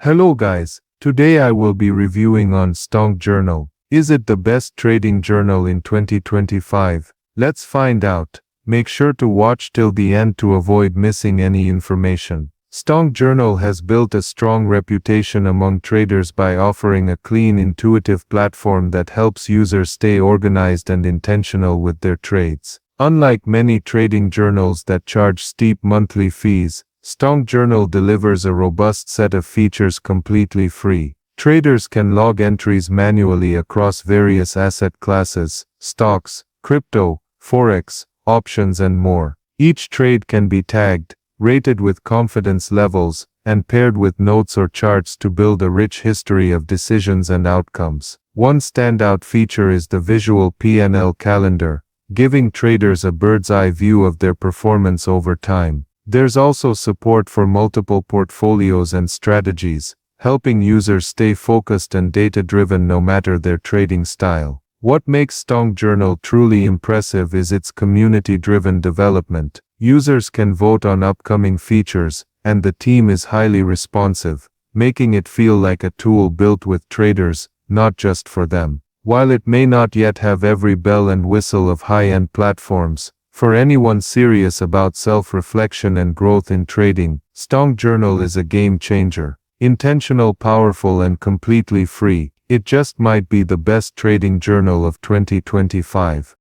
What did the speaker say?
Hello guys, today I will be reviewing on Stonk Journal. Is it the best trading journal in 2025? Let's find out. Make sure to watch till the end to avoid missing any information. Stonk Journal has built a strong reputation among traders by offering a clean, intuitive platform that helps users stay organized and intentional with their trades. Unlike many trading journals that charge steep monthly fees, Stonk Journal delivers a robust set of features completely free. Traders can log entries manually across various asset classes, stocks, crypto, forex, options and more. Each trade can be tagged, rated with confidence levels, and paired with notes or charts to build a rich history of decisions and outcomes. One standout feature is the visual P&L calendar, giving traders a bird's-eye view of their performance over time. There's also support for multiple portfolios and strategies, helping users stay focused and data-driven no matter their trading style. What makes Stonk Journal truly impressive is its community-driven development. Users can vote on upcoming features, and the team is highly responsive, making it feel like a tool built with traders, not just for them. While it may not yet have every bell and whistle of high-end platforms, for anyone serious about self-reflection and growth in trading, Stonk Journal is a game changer. Intentional, powerful and completely free, it just might be the best trading journal of 2025.